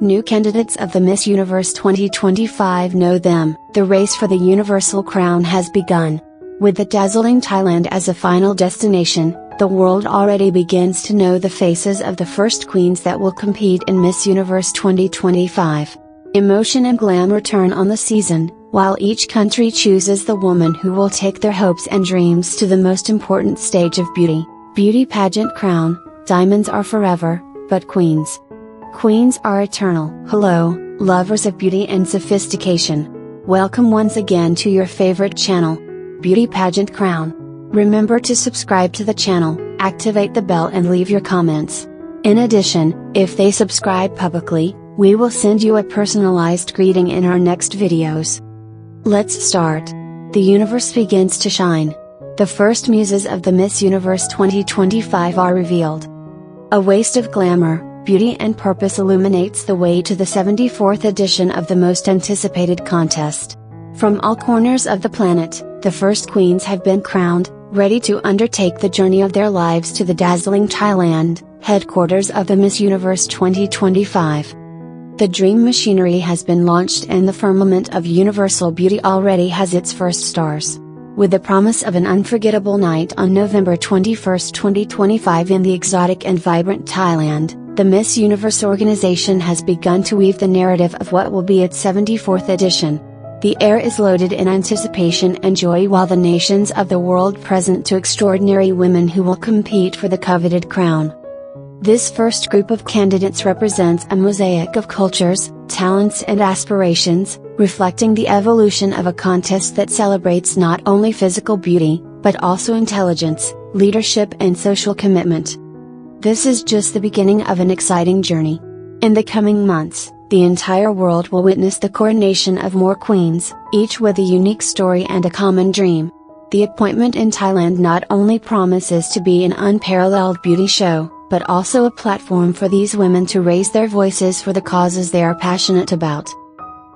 New candidates of the Miss Universe 2025 know them. The race for the universal crown has begun. With the dazzling Thailand as a final destination, the world already begins to know the faces of the first queens that will compete in Miss Universe 2025. Emotion and glamour turn on the season, while each country chooses the woman who will take their hopes and dreams to the most important stage of beauty. Beauty pageant crown, diamonds are forever, but queens. Queens are eternal. Hello, lovers of beauty and sophistication. Welcome once again to your favorite channel, Beauty Pageant Crown. Remember to subscribe to the channel, activate the bell and leave your comments. In addition, if they subscribe publicly, we will send you a personalized greeting in our next videos. Let's start. The universe begins to shine. The first muses of the Miss Universe 2025 are revealed. A waste of glamour, beauty and purpose illuminates the way to the 74th edition of the most anticipated contest. From all corners of the planet, the first queens have been crowned, ready to undertake the journey of their lives to the dazzling Thailand, headquarters of the Miss Universe 2025. The dream machinery has been launched and the firmament of universal beauty already has its first stars. With the promise of an unforgettable night on November 21, 2025 in the exotic and vibrant Thailand, the Miss Universe organization has begun to weave the narrative of what will be its 74th edition. The air is loaded in anticipation and joy while the nations of the world present to extraordinary women who will compete for the coveted crown. This first group of candidates represents a mosaic of cultures, talents and aspirations, reflecting the evolution of a contest that celebrates not only physical beauty, but also intelligence, leadership and social commitment. This is just the beginning of an exciting journey. In the coming months, the entire world will witness the coronation of more queens, each with a unique story and a common dream. The appointment in Thailand not only promises to be an unparalleled beauty show, but also a platform for these women to raise their voices for the causes they are passionate about.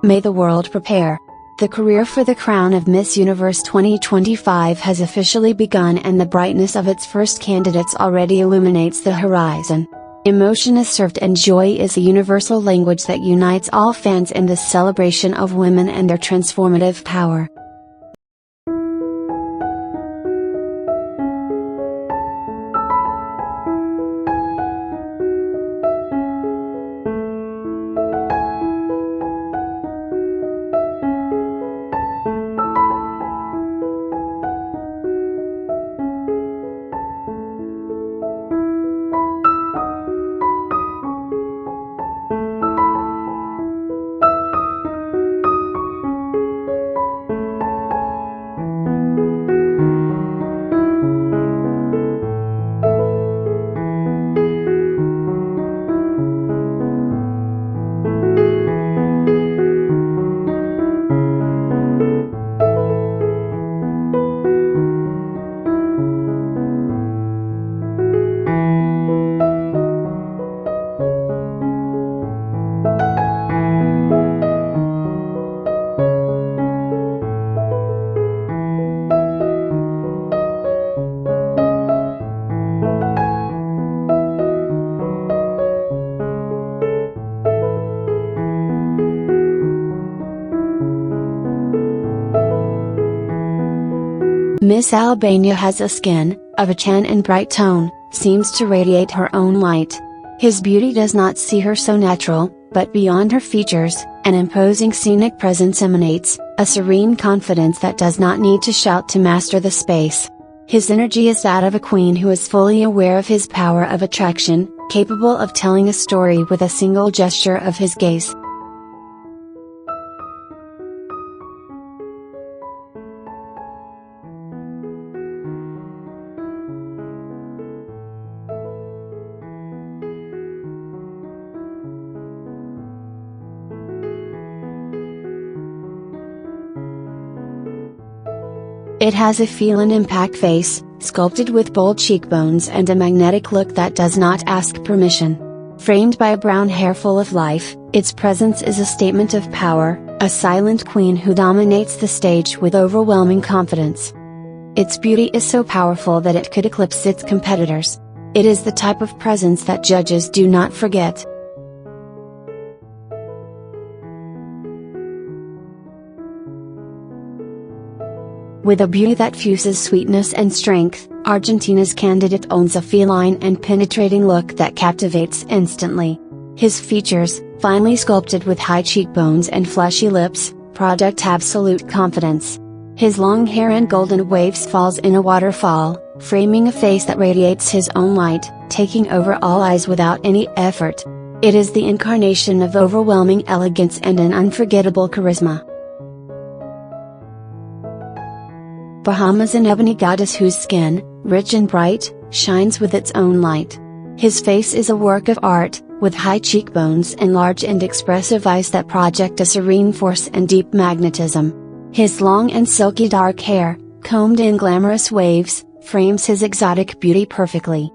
May the world prepare. The career for the crown of Miss Universe 2025 has officially begun and the brightness of its first candidates already illuminates the horizon. Emotion is served and joy is a universal language that unites all fans in this celebration of women and their transformative power. Miss Albania has a skin, of a tan and bright tone, seems to radiate her own light. His beauty does not see her so natural, but beyond her features, an imposing scenic presence emanates, a serene confidence that does not need to shout to master the space. His energy is that of a queen who is fully aware of his power of attraction, capable of telling a story with a single gesture of his gaze. It has a feel and impact face, sculpted with bold cheekbones and a magnetic look that does not ask permission. Framed by a brown hair full of life, its presence is a statement of power, a silent queen who dominates the stage with overwhelming confidence. Its beauty is so powerful that it could eclipse its competitors. It is the type of presence that judges do not forget. With a beauty that fuses sweetness and strength, Argentina's candidate owns a feline and penetrating look that captivates instantly. His features, finely sculpted with high cheekbones and fleshy lips, project absolute confidence. His long hair and golden waves falls in a waterfall, framing a face that radiates his own light, taking over all eyes without any effort. It is the incarnation of overwhelming elegance and an unforgettable charisma. Bahama's an ebony goddess whose skin, rich and bright, shines with its own light. His face is a work of art, with high cheekbones and large and expressive eyes that project a serene force and deep magnetism. His long and silky dark hair, combed in glamorous waves, frames his exotic beauty perfectly.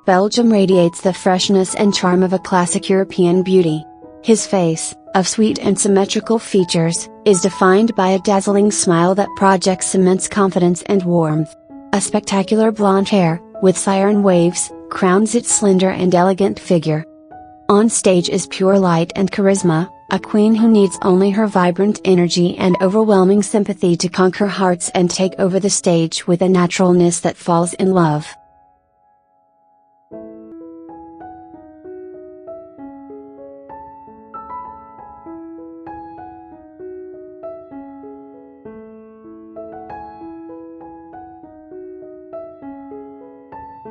Belgium radiates the freshness and charm of a classic European beauty. His face, of sweet and symmetrical features, is defined by a dazzling smile that projects immense confidence and warmth. A spectacular blonde hair, with siren waves, crowns its slender and elegant figure. On stage is pure light and charisma, a queen who needs only her vibrant energy and overwhelming sympathy to conquer hearts and take over the stage with a naturalness that falls in love.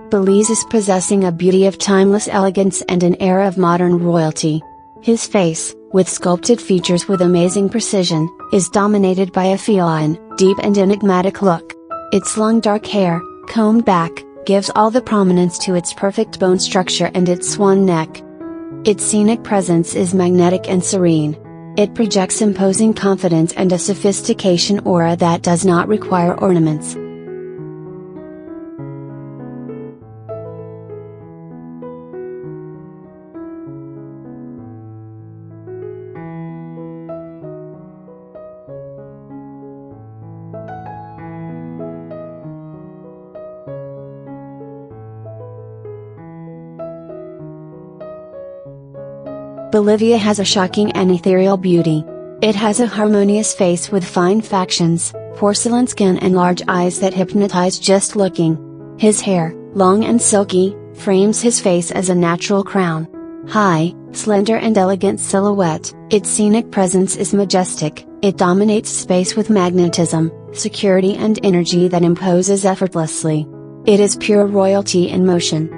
Belize is possessing a beauty of timeless elegance and an air of modern royalty. His face, with sculpted features with amazing precision, is dominated by a feline, deep and enigmatic look. Its long dark hair, combed back, gives all the prominence to its perfect bone structure and its swan neck. Its scenic presence is magnetic and serene. It projects imposing confidence and a sophistication aura that does not require ornaments. Bolivia has a shocking and ethereal beauty. It has a harmonious face with fine factions, porcelain skin and large eyes that hypnotize just looking. His hair, long and silky, frames his face as a natural crown. High, slender and elegant silhouette, its scenic presence is majestic. It dominates space with magnetism, security and energy that imposes effortlessly. It is pure royalty in motion.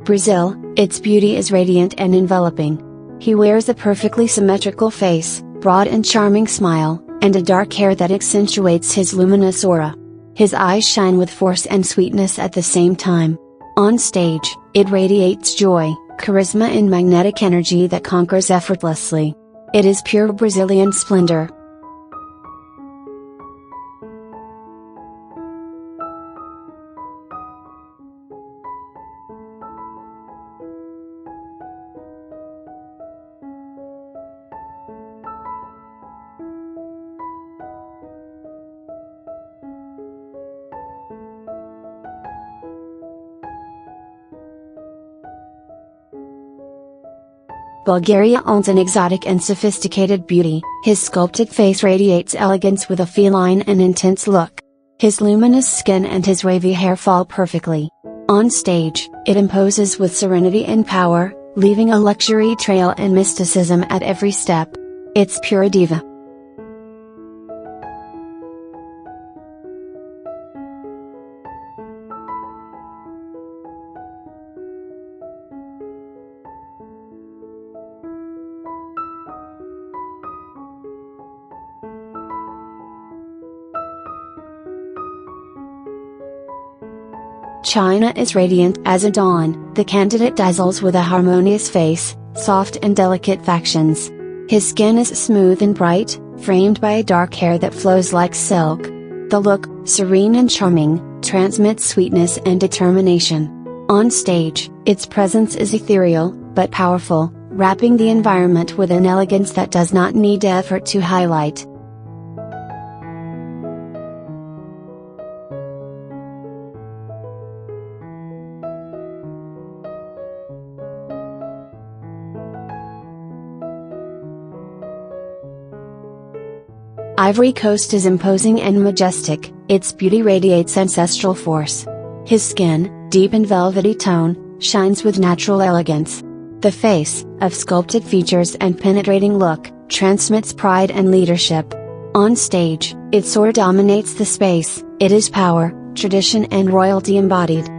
Brazil, its beauty is radiant and enveloping. He wears a perfectly symmetrical face, broad and charming smile, and a dark hair that accentuates his luminous aura. His eyes shine with force and sweetness at the same time. On stage, it radiates joy, charisma and magnetic energy that conquers effortlessly. It is pure Brazilian splendor. Bulgaria owns an exotic and sophisticated beauty. His sculpted face radiates elegance with a feline and intense look. His luminous skin and his wavy hair fall perfectly. On stage, it imposes with serenity and power, leaving a luxury trail and mysticism at every step. It's pure diva. China is radiant as a dawn. The candidate dazzles with a harmonious face, soft and delicate factions. His skin is smooth and bright, framed by a dark hair that flows like silk. The look, serene and charming, transmits sweetness and determination. On stage, its presence is ethereal, but powerful, wrapping the environment with an elegance that does not need effort to highlight. Ivory Coast is imposing and majestic, its beauty radiates ancestral force. His skin, deep in velvety tone, shines with natural elegance. The face, of sculpted features and penetrating look, transmits pride and leadership. On stage, its aura dominates the space, it is power, tradition and royalty embodied.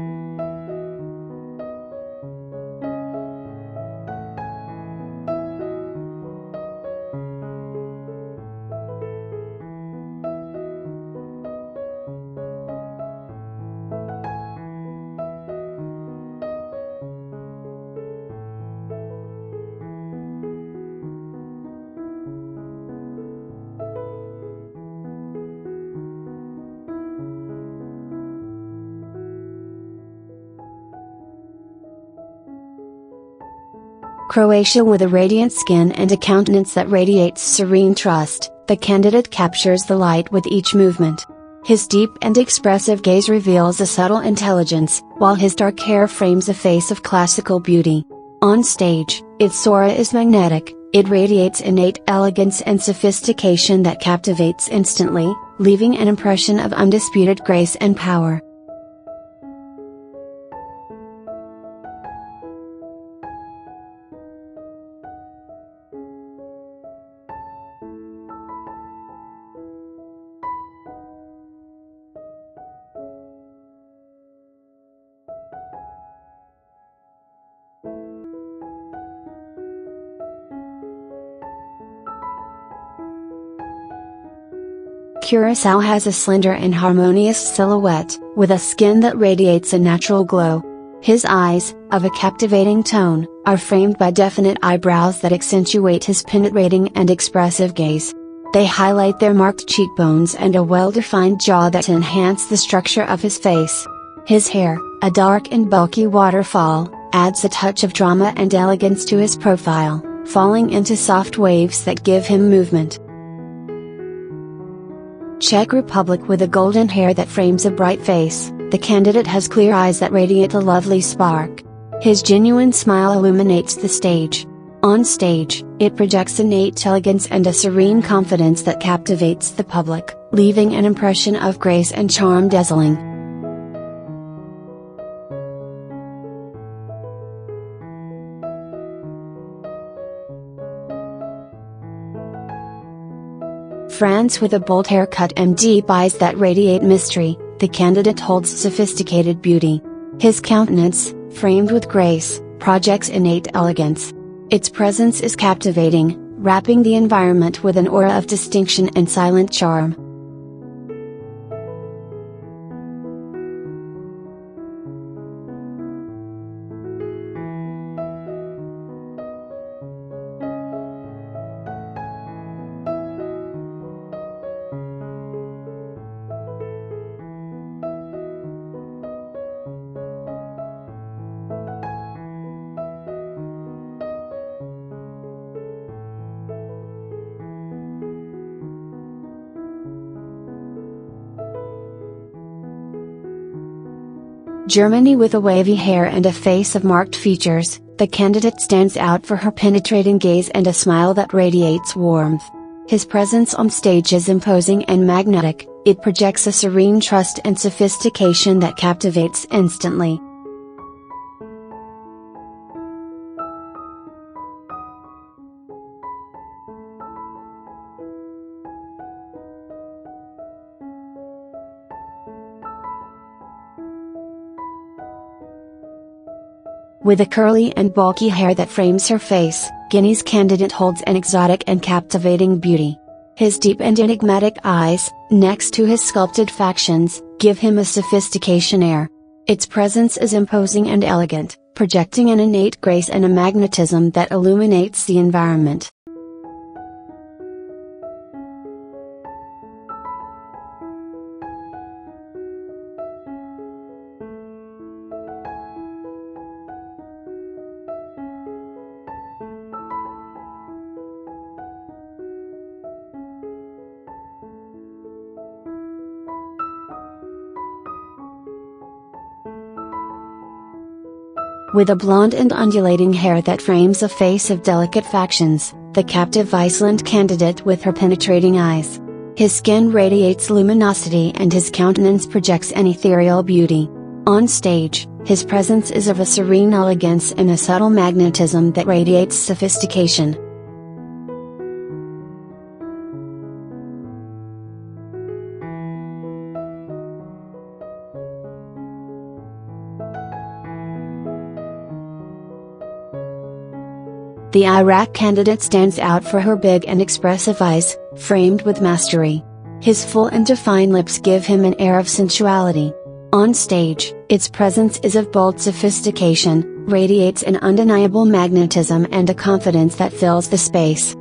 Croatia. With a radiant skin and a countenance that radiates serene trust, the candidate captures the light with each movement. His deep and expressive gaze reveals a subtle intelligence, while his dark hair frames a face of classical beauty. On stage, its aura is magnetic, it radiates innate elegance and sophistication that captivates instantly, leaving an impression of undisputed grace and power. Curaçao has a slender and harmonious silhouette, with a skin that radiates a natural glow. His eyes, of a captivating tone, are framed by definite eyebrows that accentuate his penetrating and expressive gaze. They highlight their marked cheekbones and a well-defined jaw that enhance the structure of his face. His hair, a dark and bulky waterfall, adds a touch of drama and elegance to his profile, falling into soft waves that give him movement. Czech Republic. With a golden hair that frames a bright face, the candidate has clear eyes that radiate a lovely spark. His genuine smile illuminates the stage. On stage, it projects innate elegance and a serene confidence that captivates the public, leaving an impression of grace and charm dazzling. France. With a bold haircut and deep eyes that radiate mystery, the candidate holds sophisticated beauty. His countenance, framed with grace, projects innate elegance. Its presence is captivating, wrapping the environment with an aura of distinction and silent charm. Germany. With a wavy hair and a face of marked features, the candidate stands out for her penetrating gaze and a smile that radiates warmth. His presence on stage is imposing and magnetic, it projects a serene trust and sophistication that captivates instantly. With a curly and bulky hair that frames her face, Guinea's candidate holds an exotic and captivating beauty. His deep and enigmatic eyes, next to his sculpted factions, give him a sophistication air. Its presence is imposing and elegant, projecting an innate grace and a magnetism that illuminates the environment. With a blonde and undulating hair that frames a face of delicate factions, the captive Iceland candidate with her penetrating eyes. His skin radiates luminosity and his countenance projects an ethereal beauty. On stage, his presence is of a serene elegance and a subtle magnetism that radiates sophistication. The Iraq candidate stands out for her big and expressive eyes, framed with mastery. His full and defined lips give him an air of sensuality. On stage, its presence is of bold sophistication, radiates an undeniable magnetism and a confidence that fills the space.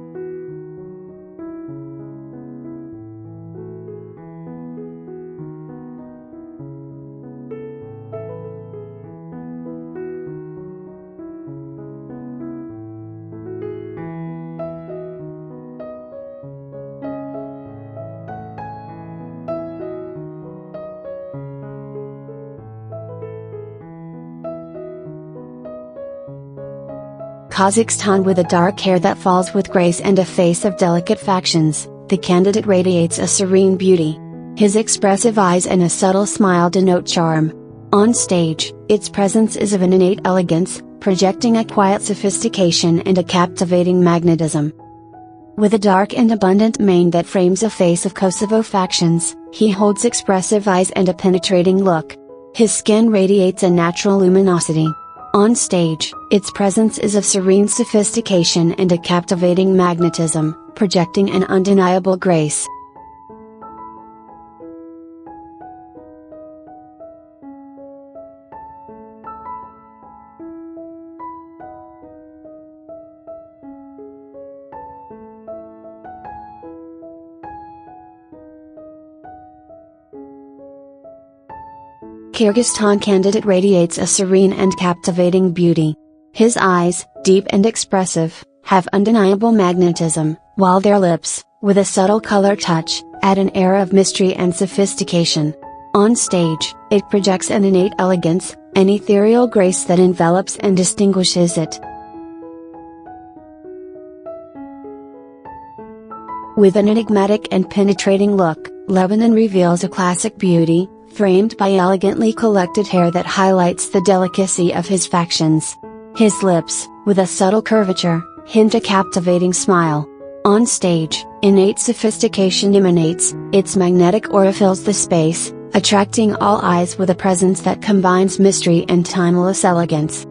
Kazakhstan. With a dark hair that falls with grace and a face of delicate factions, the candidate radiates a serene beauty. His expressive eyes and a subtle smile denote charm. On stage, its presence is of an innate elegance, projecting a quiet sophistication and a captivating magnetism. With a dark and abundant mane that frames a face of Kosovo factions, he holds expressive eyes and a penetrating look. His skin radiates a natural luminosity. On stage, its presence is of serene sophistication and a captivating magnetism, projecting an undeniable grace. Kyrgyzstan candidate radiates a serene and captivating beauty. His eyes, deep and expressive, have undeniable magnetism, while their lips, with a subtle color touch, add an air of mystery and sophistication. On stage, it projects an innate elegance, an ethereal grace that envelops and distinguishes it. With an enigmatic and penetrating look, Lebanon reveals a classic beauty, framed by elegantly collected hair that highlights the delicacy of his factions. His lips, with a subtle curvature, hint a captivating smile. On stage, innate sophistication emanates, its magnetic aura fills the space, attracting all eyes with a presence that combines mystery and timeless elegance.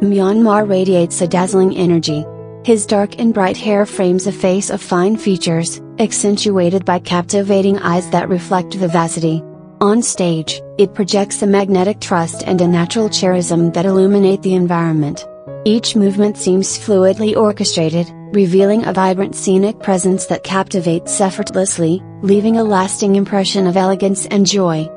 Myanmar radiates a dazzling energy. His dark and bright hair frames a face of fine features, accentuated by captivating eyes that reflect vivacity. On stage, it projects a magnetic trust and a natural charism that illuminate the environment. Each movement seems fluidly orchestrated, revealing a vibrant scenic presence that captivates effortlessly, leaving a lasting impression of elegance and joy.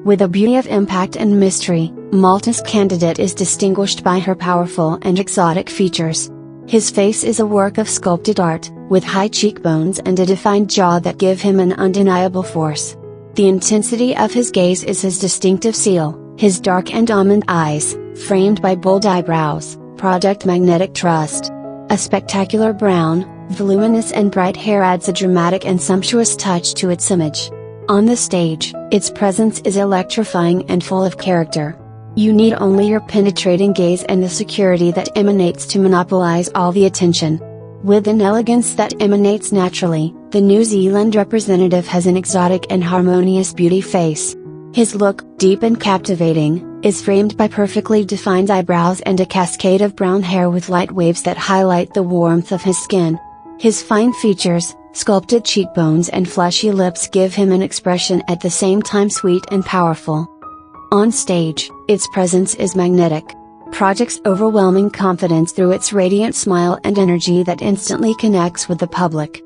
With a beauty of impact and mystery, Malta's candidate is distinguished by her powerful and exotic features. His face is a work of sculpted art, with high cheekbones and a defined jaw that give him an undeniable force. The intensity of his gaze is his distinctive seal. His dark and almond eyes, framed by bold eyebrows, project magnetic trust. A spectacular brown, voluminous and bright hair adds a dramatic and sumptuous touch to its image. On the stage, its presence is electrifying and full of character. You need only your penetrating gaze and the security that emanates to monopolize all the attention. With an elegance that emanates naturally, the New Zealand representative has an exotic and harmonious beauty face. His look, deep and captivating, is framed by perfectly defined eyebrows and a cascade of brown hair with light waves that highlight the warmth of his skin. His fine features, sculpted cheekbones and fleshy lips give him an expression at the same time sweet and powerful. On stage, its presence is magnetic. Projects overwhelming confidence through its radiant smile and energy that instantly connects with the public.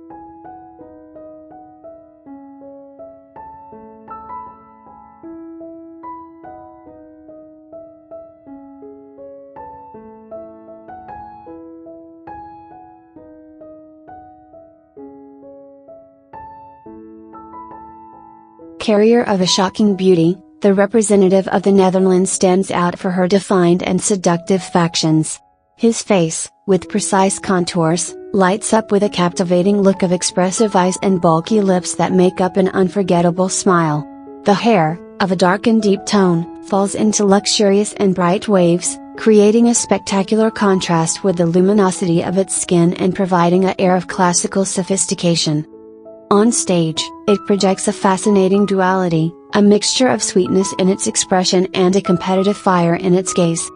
Carrier of a shocking beauty, the representative of the Netherlands stands out for her defined and seductive factions. His face, with precise contours, lights up with a captivating look of expressive eyes and bulky lips that make up an unforgettable smile. The hair, of a dark and deep tone, falls into luxurious and bright waves, creating a spectacular contrast with the luminosity of its skin and providing an air of classical sophistication. On stage, it projects a fascinating duality, a mixture of sweetness in its expression and a competitive fire in its gaze.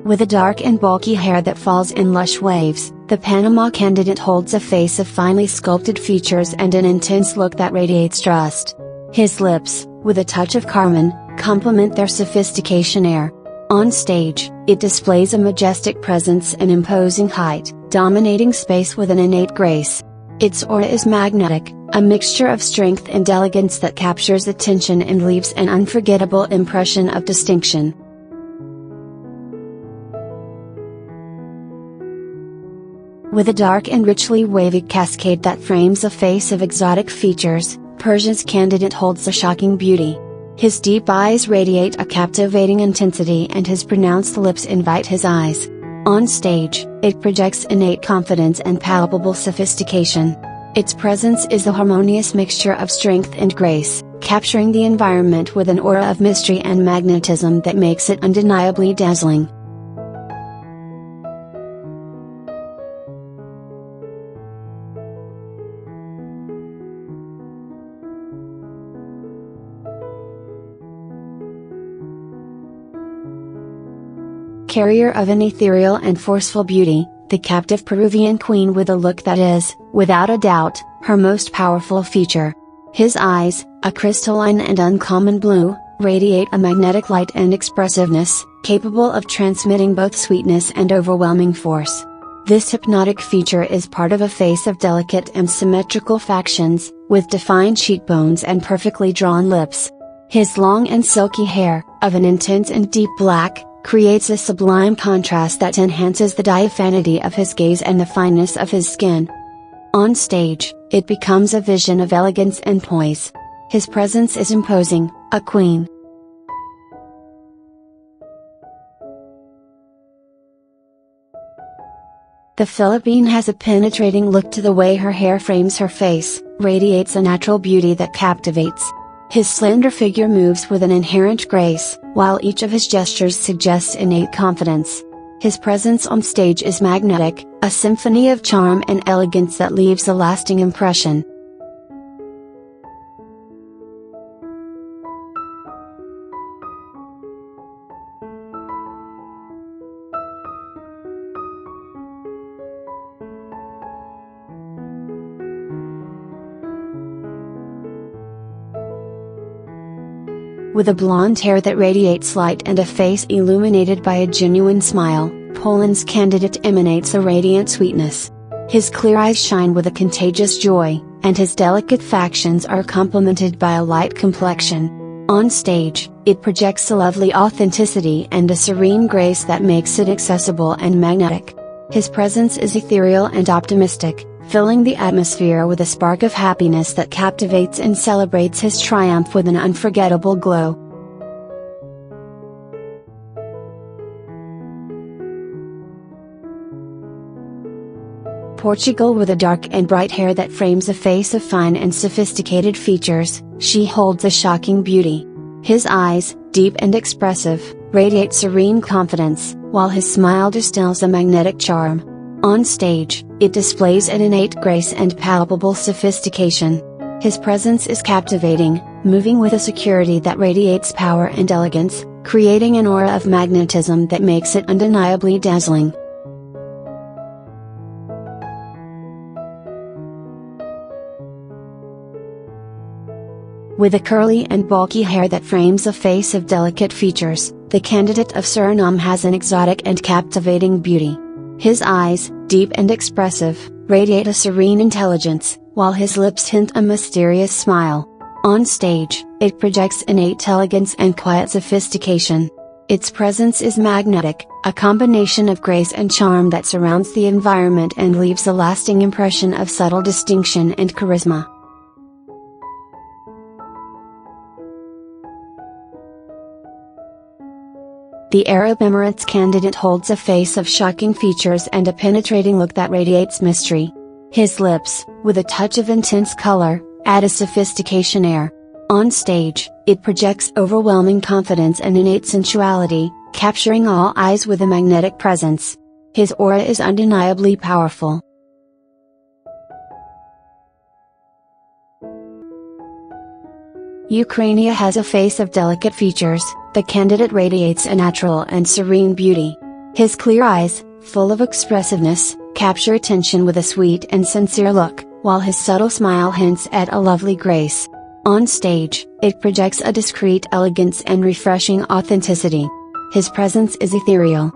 With a dark and bulky hair that falls in lush waves, the Panama candidate holds a face of finely sculpted features and an intense look that radiates trust. His lips, with a touch of carmine, complement their sophistication air. On stage, it displays a majestic presence and imposing height, dominating space with an innate grace. Its aura is magnetic, a mixture of strength and elegance that captures attention and leaves an unforgettable impression of distinction. With a dark and richly wavy cascade that frames a face of exotic features, Persia's candidate holds a shocking beauty. His deep eyes radiate a captivating intensity and his pronounced lips invite his eyes. On stage, it projects innate confidence and palpable sophistication. Its presence is a harmonious mixture of strength and grace, capturing the environment with an aura of mystery and magnetism that makes it undeniably dazzling. Carrier of an ethereal and forceful beauty, the captive Peruvian queen with a look that is, without a doubt, her most powerful feature. His eyes, a crystalline and uncommon blue, radiate a magnetic light and expressiveness, capable of transmitting both sweetness and overwhelming force. This hypnotic feature is part of a face of delicate and symmetrical factions, with defined cheekbones and perfectly drawn lips. His long and silky hair, of an intense and deep black, creates a sublime contrast that enhances the diaphanity of his gaze and the fineness of his skin. On stage, it becomes a vision of elegance and poise. His presence is imposing, a queen. The Philippine has a penetrating look to the way her hair frames her face, radiates a natural beauty that captivates. His slender figure moves with an inherent grace, while each of his gestures suggests innate confidence. His presence on stage is magnetic, a symphony of charm and elegance that leaves a lasting impression. With a blonde hair that radiates light and a face illuminated by a genuine smile, Poland's candidate emanates a radiant sweetness. His clear eyes shine with a contagious joy, and his delicate factions are complemented by a light complexion. On stage, it projects a lovely authenticity and a serene grace that makes it accessible and magnetic. His presence is ethereal and optimistic, filling the atmosphere with a spark of happiness that captivates and celebrates his triumph with an unforgettable glow. Portugal with a dark and bright hair that frames a face of fine and sophisticated features, she holds a shocking beauty. His eyes, deep and expressive, radiate serene confidence, while his smile distills a magnetic charm. On stage, it displays an innate grace and palpable sophistication. His presence is captivating, moving with a security that radiates power and elegance, creating an aura of magnetism that makes it undeniably dazzling. With a curly and bulky hair that frames a face of delicate features, the candidate of Suriname has an exotic and captivating beauty. His eyes, deep and expressive, radiate a serene intelligence, while his lips hint a mysterious smile. On stage, it projects innate elegance and quiet sophistication. Its presence is magnetic, a combination of grace and charm that surrounds the environment and leaves a lasting impression of subtle distinction and charisma. The Arab Emirates candidate holds a face of shocking features and a penetrating look that radiates mystery. His lips, with a touch of intense color, add a sophistication air. On stage, it projects overwhelming confidence and innate sensuality, capturing all eyes with a magnetic presence. His aura is undeniably powerful. Ukraine has a face of delicate features. The candidate radiates a natural and serene beauty. His clear eyes, full of expressiveness, capture attention with a sweet and sincere look, while his subtle smile hints at a lovely grace. On stage, it projects a discreet elegance and refreshing authenticity. His presence is ethereal.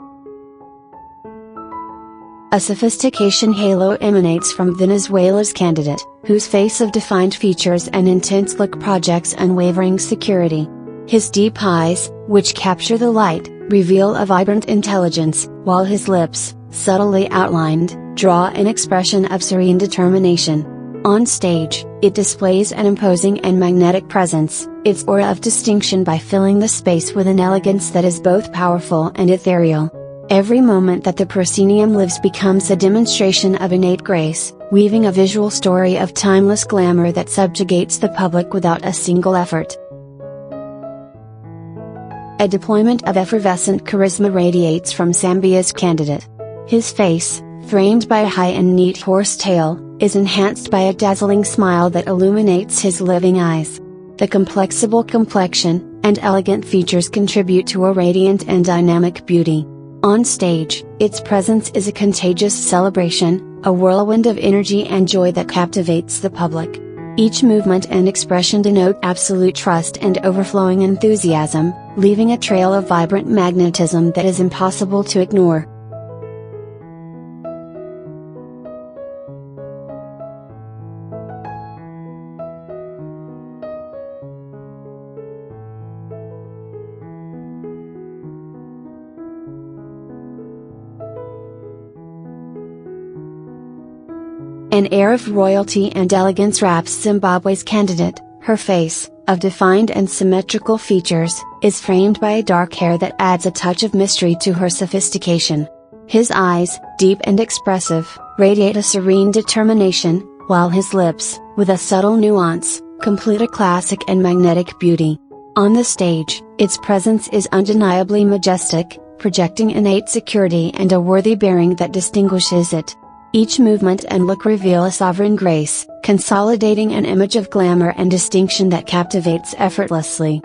A sophistication halo emanates from Venezuela's candidate, whose face of defined features and intense look projects unwavering security. His deep eyes, which capture the light, reveal a vibrant intelligence, while his lips, subtly outlined, draw an expression of serene determination. On stage, it displays an imposing and magnetic presence, its aura of distinction by filling the space with an elegance that is both powerful and ethereal. Every moment that the proscenium lives becomes a demonstration of innate grace, weaving a visual story of timeless glamour that subjugates the public without a single effort. A deployment of effervescent charisma radiates from Zambia's candidate. His face, framed by a high and neat horse tail, is enhanced by a dazzling smile that illuminates his living eyes. The complexible complexion and elegant features contribute to a radiant and dynamic beauty. On stage, its presence is a contagious celebration, a whirlwind of energy and joy that captivates the public. Each movement and expression denote absolute trust and overflowing enthusiasm, leaving a trail of vibrant magnetism that is impossible to ignore. An air of royalty and elegance wraps Zimbabwe's candidate. Her face, of defined and symmetrical features, is framed by a dark hair that adds a touch of mystery to her sophistication. His eyes, deep and expressive, radiate a serene determination, while his lips, with a subtle nuance, complete a classic and magnetic beauty. On the stage, its presence is undeniably majestic, projecting innate security and a worthy bearing that distinguishes it. Each movement and look reveal a sovereign grace, consolidating an image of glamour and distinction that captivates effortlessly.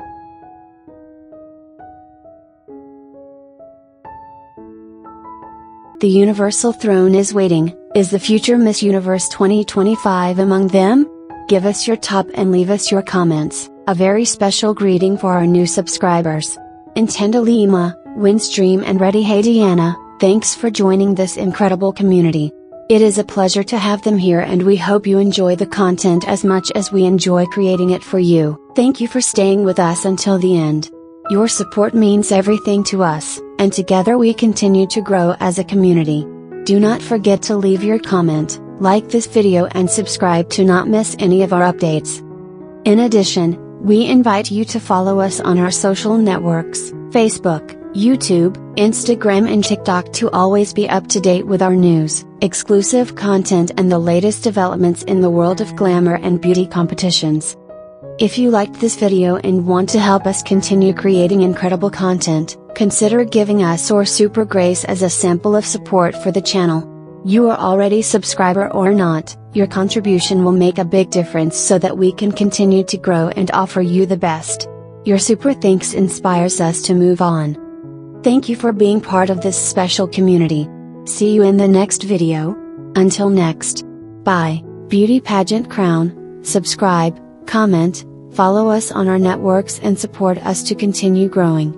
The universal throne is waiting. Is the future Miss Universe 2025 among them? Give us your top and leave us your comments. A very special greeting for our new subscribers. Intenda Lima, Windstream and Ready Hey Deanna, thanks for joining this incredible community. It is a pleasure to have them here and we hope you enjoy the content as much as we enjoy creating it for you. Thank you for staying with us until the end. Your support means everything to us, and together we continue to grow as a community. Do not forget to leave your comment, like this video and subscribe to not miss any of our updates. In addition, we invite you to follow us on our social networks, Facebook, YouTube, Instagram and TikTok to always be up to date with our news, exclusive content and the latest developments in the world of glamour and beauty competitions. If you liked this video and want to help us continue creating incredible content, consider giving us or Super Grace as a sample of support for the channel. You are already a subscriber or not, your contribution will make a big difference so that we can continue to grow and offer you the best. Your super thanks inspires us to move on. Thank you for being part of this special community. See you in the next video. Until next. Bye. Beauty Pageant Crown, subscribe, comment, follow us on our networks and support us to continue growing.